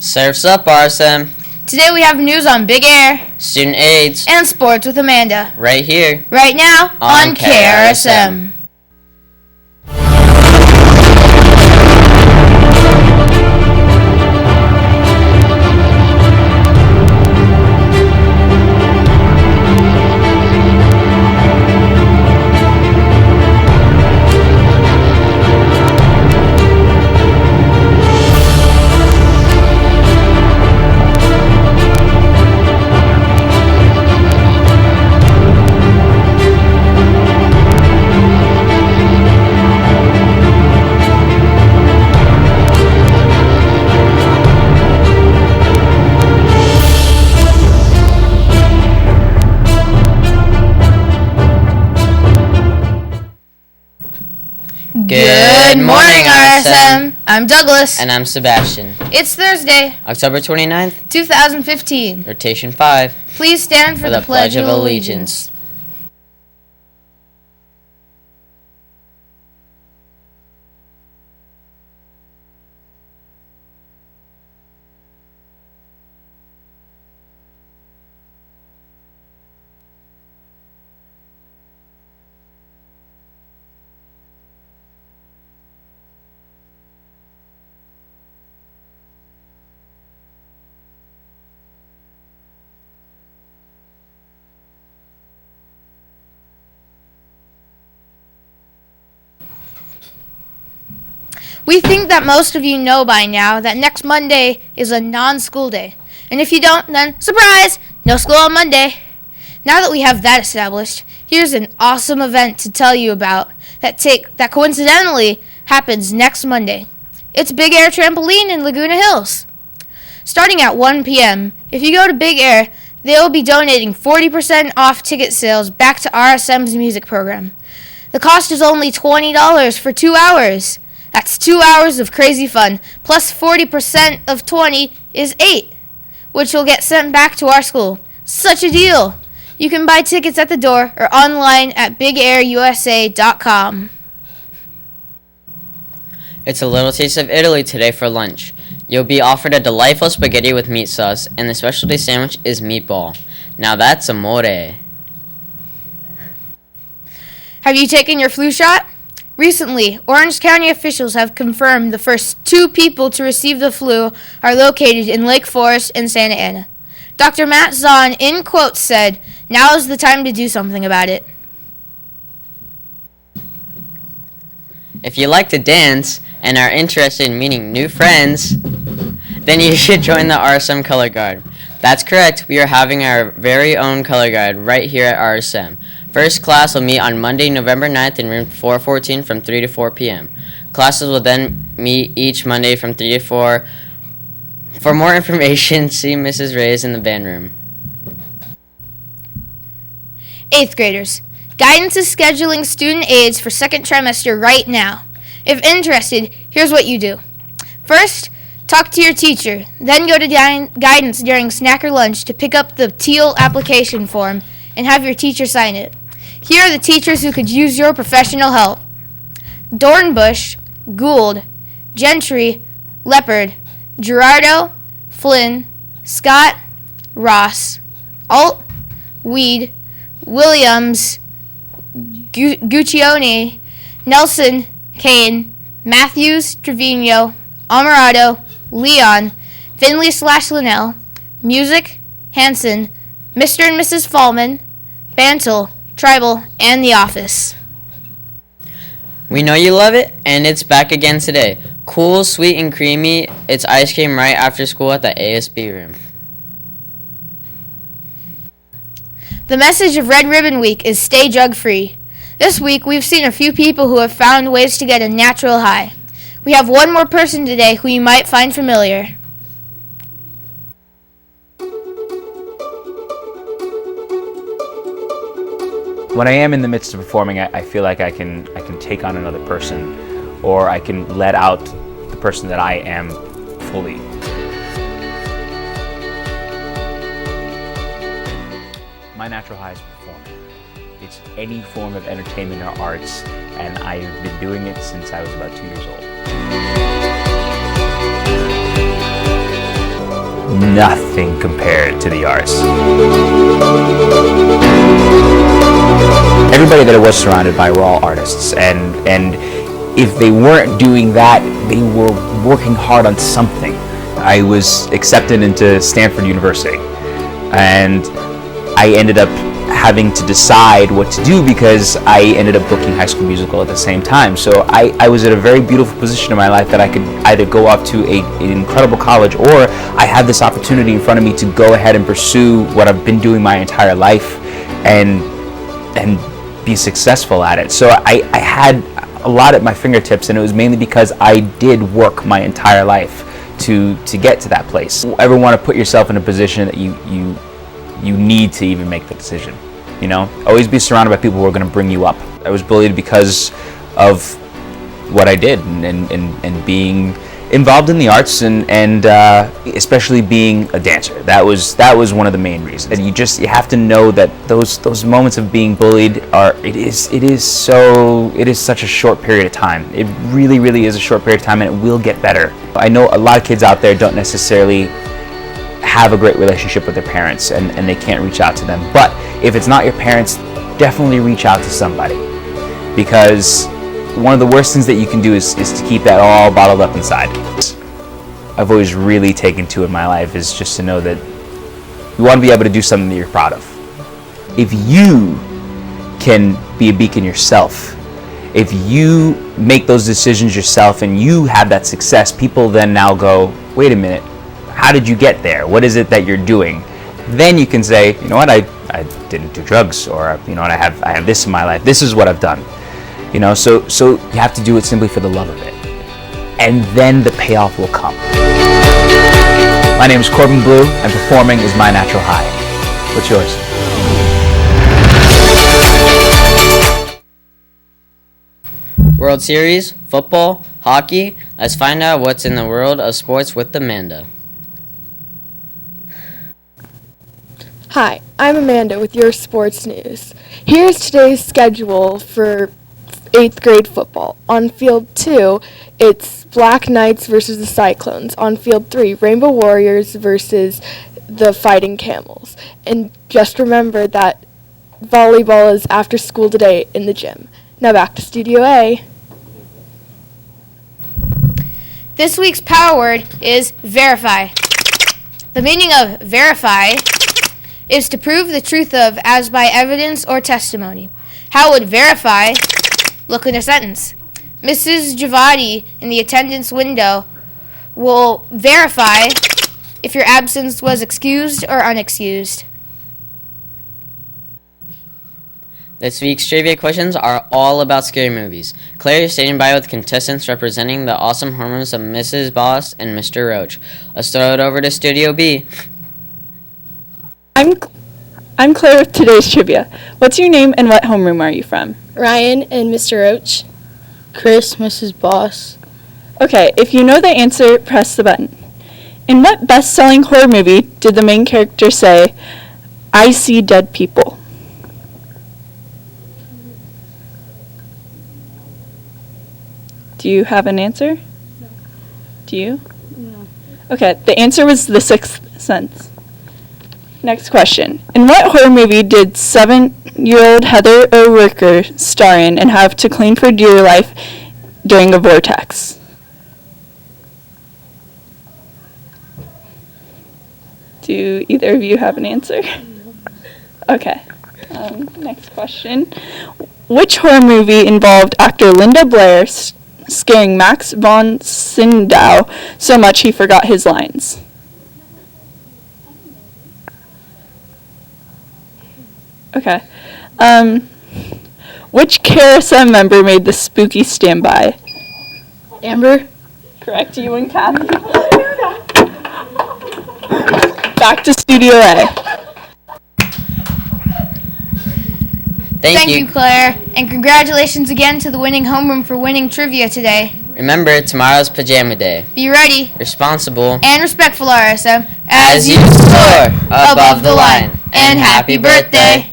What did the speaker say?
Surf's up, RSM. Today we have news on Big Air, Student AIDS, and sports with Amanda. right here. Right now on KRSM. Good morning, RSM. I'm Douglas. And I'm Sebastian. It's Thursday, October 29th, 2015. rotation 5, Please stand for the Pledge of Allegiance. We think that most of you know by now that next Monday is a non-school day. And if you don't, then surprise! No school on Monday. Now that we have that established, here's an awesome event to tell you about that coincidentally happens next Monday. It's Big Air Trampoline in Laguna Hills. Starting at 1 p.m., if you go to Big Air, they will be donating 40% off ticket sales back to RSM's music program. The cost is only $20 for 2 hours. That's 2 hours of crazy fun, plus 40% of 20 is 8, which will get sent back to our school. Such a deal! You can buy tickets at the door or online at bigairusa.com. It's a little taste of Italy today for lunch. You'll be offered a delightful spaghetti with meat sauce, and the specialty sandwich is meatball. Now that's amore. Have you taken your flu shot? Recently, Orange County officials have confirmed the first 2 people to receive the flu are located in Lake Forest and Santa Ana. Dr. Matt Zahn, in quotes, said, "Now is the time to do something about it." If you like to dance and are interested in meeting new friends, then you should join the RSM Color Guard. That's correct, we are having our very own color guide right here at RSM. First class will meet on Monday, November 9th in room 414 from 3 to 4 p.m. Classes will then meet each Monday from 3 to 4. For more information, see Mrs. Reyes in the band room. 8th graders, guidance is scheduling student aids for second trimester right now. If interested, here's what you do. First, talk to your teacher, then go to guidance during snack or lunch to pick up the teal application form and have your teacher sign it. Here are the teachers who could use your professional help: Dornbush, Gould, Gentry, Leopard, Gerardo, Flynn, Scott, Ross, Alt, Weed, Williams, Guccione, Nelson, Kane, Matthews, Trevino, Amarado, Leon, Finley/Linnell, Music, Hanson, Mr. and Mrs. Fallman, Bantle, Tribal, and The Office. We know you love it, and it's back again today. Cool, sweet, and creamy. It's ice cream right after school at the ASB room. The message of Red Ribbon Week is stay drug-free. This week, we've seen a few people who have found ways to get a natural high. We have one more person today who you might find familiar. When I am in the midst of performing, I feel like I can take on another person, or I can let out the person that I am fully. My natural high is performing. It's any form of entertainment or arts, and I've been doing it since I was about 2 years old. nothing compared to the arts. Everybody that I was surrounded by were all artists, and if they weren't doing that, they were working hard on something. I was accepted into Stanford University, and I ended up having to decide what to do because I ended up booking High School Musical at the same time. So I was at a very beautiful position in my life that I could either go off to an incredible college, or I had this opportunity in front of me to go ahead and pursue what I've been doing my entire life and be successful at it. So I had a lot at my fingertips, and it was mainly because I did work my entire life to get to that place. Don't ever want to put yourself in a position that you need to even make the decision. You know, always be surrounded by people who are going to bring you up. I was bullied because of what I did and being involved in the arts and especially being a dancer. That was one of the main reasons. And you have to know that those moments of being bullied it is such a short period of time. It really is a short period of time, and it will get better. I know a lot of kids out there don't necessarily have a great relationship with their parents and they can't reach out to them. But if it's not your parents, definitely reach out to somebody, because one of the worst things that you can do is to keep that all bottled up inside. I've always really taken to in my life is just to know that you want to be able to do something that you're proud of. If you can be a beacon yourself, if you make those decisions yourself and you have that success, people then now go, wait a minute, how did you get there? What is it that you're doing? Then you can say, you know what, I didn't do drugs, or you know what, I have this in my life. This is what I've done. You know, so you have to do it simply for the love of it, and then the payoff will come. My name is Corbin Blue, and performing is my natural high. What's yours? World Series, football, hockey. Let's find out what's in the world of sports with Amanda. Hi, I'm Amanda with your sports news. Here's today's schedule for 8th grade football. On field 2, it's Black Knights versus the Cyclones. On field 3, Rainbow Warriors versus the Fighting Camels. And just remember that volleyball is after school today in the gym. Now back to Studio A. This week's power word is verify. The meaning of verify is to prove the truth of as by evidence or testimony. How would verify look in a sentence? Mrs. Javadi in the attendance window will verify if your absence was excused or unexcused. This week's trivia questions are all about scary movies. Claire is standing by with contestants representing the awesome hormones of Mrs. Boss and Mr. Roach. Let's throw it over to Studio B. I'm Claire with today's trivia. What's your name and what homeroom are you from? Ryan and Mr. Roach. Chris, Mrs. Boss. Okay, if you know the answer, press the button. In what best-selling horror movie did the main character say, "I see dead people"? Do you have an answer? No. Do you? No. Okay, the answer was The Sixth Sense. Next question. In what horror movie did 7-year-old Heather O'Rourke star in and have to cling for dear life during a vortex? Do either of you have an answer? Okay. Next question. Which horror movie involved actor Linda Blair scaring Max von Sydow so much he forgot his lines? Okay. Which Krsm member made the spooky standby? Amber. Correct, you and Kathy. Back to Studio A. Thank you. Claire, and congratulations again to the winning homeroom for winning trivia today. Remember, tomorrow's pajama day. Be ready Responsible and respectful, RSM, as you soar above the line. And happy birthday!